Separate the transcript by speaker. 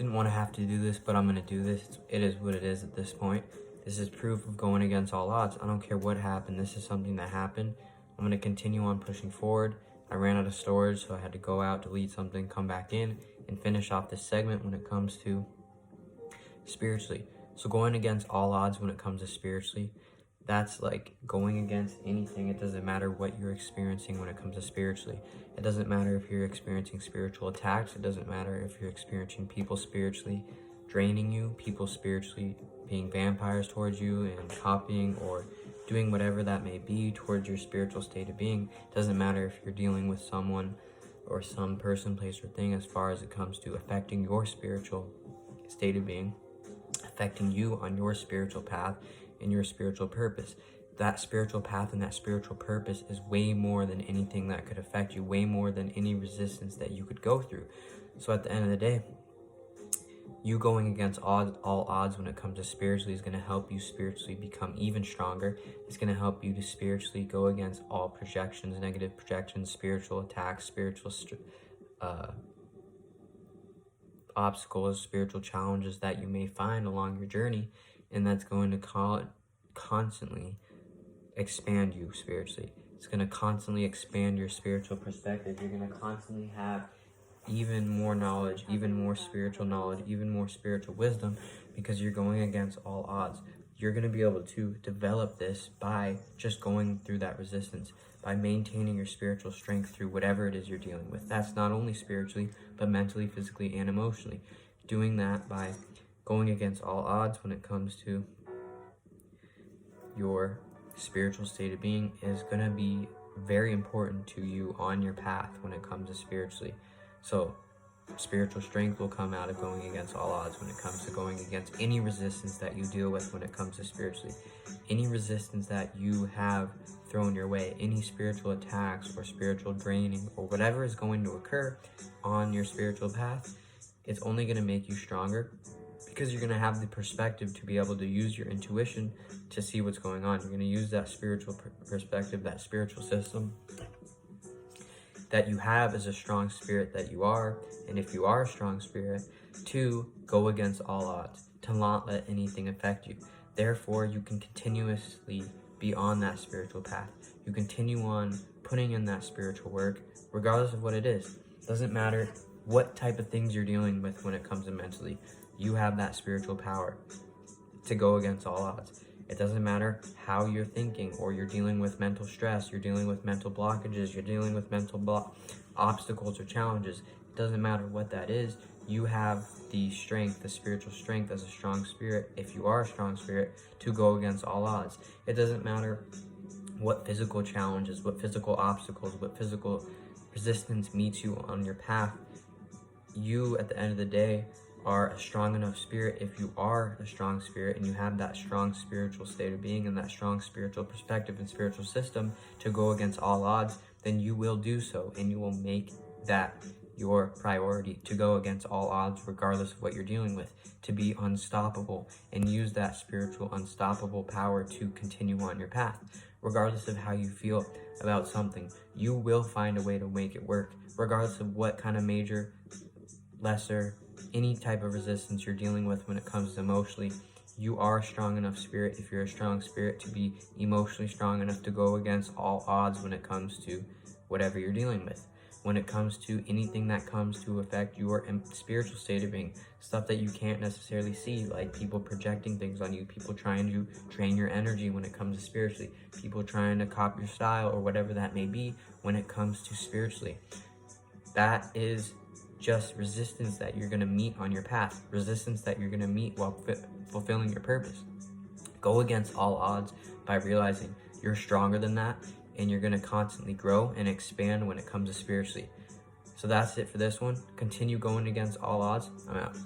Speaker 1: Didn't want to have to do this, but I'm going to do this. It is what it is at this point. This is proof of going against all odds. I don't care what happened. This is something that happened. I'm going to continue on pushing forward. I ran out of storage, so I had to go out, delete something, come back in, and finish off this segment when it comes to spiritually. So going against all odds when it comes to spiritually, that's like going against anything. It doesn't matter what you're experiencing when it comes to spiritually. It doesn't matter if you're experiencing spiritual attacks. It doesn't matter if you're experiencing people spiritually draining you, people spiritually being vampires towards you and copying or doing whatever that may be towards your spiritual state of being. It doesn't matter if you're dealing with someone or some person, place, or thing as far as it comes to affecting your spiritual state of being, affecting you on your spiritual path and your spiritual purpose. That spiritual path and that spiritual purpose is way more than anything that could affect you, way more than any resistance that you could go through. So at the end of the day, you going against all odds when it comes to spiritually is going to help you spiritually become even stronger. It's going to help you to spiritually go against all projections, negative projections, spiritual attacks, spiritual obstacles, spiritual challenges that you may find along your journey, and that's going to constantly expand you spiritually. It's going to constantly expand your spiritual perspective. You're going to constantly have even more knowledge, even more spiritual knowledge, even more spiritual wisdom, because you're going against all odds. You're going to be able to develop this by just going through that resistance, by maintaining your spiritual strength through whatever it is you're dealing with. That's not only spiritually, but mentally, physically, and emotionally. Doing that by going against all odds when it comes to your spiritual state of being is going to be very important to you on your path when it comes to spiritually. So spiritual strength will come out of going against all odds when it comes to going against any resistance that you deal with when it comes to spiritually. Any resistance that you have thrown your way, any spiritual attacks or spiritual draining or whatever is going to occur on your spiritual path, it's only going to make you stronger, because you're going to have the perspective to be able to use your intuition to see what's going on. You're going to use that spiritual perspective, that spiritual system that you have as a strong spirit that you are, and if you are a strong spirit, to go against all odds, to not let anything affect you. Therefore, you can continuously be on that spiritual path. You continue on putting in that spiritual work, regardless of what it is. It doesn't matter what type of things you're dealing with when it comes to mentally. You have that spiritual power to go against all odds. It doesn't matter how you're thinking, or you're dealing with mental stress, you're dealing with mental blockages, you're dealing with mental obstacles or challenges. It doesn't matter what that is. You have the strength, the spiritual strength as a strong spirit, if you are a strong spirit, to go against all odds. It doesn't matter what physical challenges, what physical obstacles, what physical resistance meets you on your path. You, at the end of the day, are a strong enough spirit. If you are a strong spirit and you have that strong spiritual state of being and that strong spiritual perspective and spiritual system to go against all odds, then you will do so, and you will make that your priority, to go against all odds regardless of what you're dealing with, to be unstoppable and use that spiritual unstoppable power to continue on your path. Regardless of how you feel about something, you will find a way to make it work, regardless of what kind of major, lesser, any type of resistance you're dealing with when it comes to emotionally. You are a strong enough spirit, if you're a strong spirit, to be emotionally strong enough to go against all odds when it comes to whatever you're dealing with. When it comes to anything that comes to affect your spiritual state of being, stuff that you can't necessarily see, like people projecting things on you, people trying to drain your energy when it comes to spiritually, people trying to copy your style or whatever that may be when it comes to spiritually. That is just resistance that you're going to meet on your path, resistance that you're going to meet while fulfilling your purpose. Go against all odds by realizing you're stronger than that, and you're going to constantly grow and expand when it comes to spiritually. So that's it for this one. Continue going against all odds. I'm out.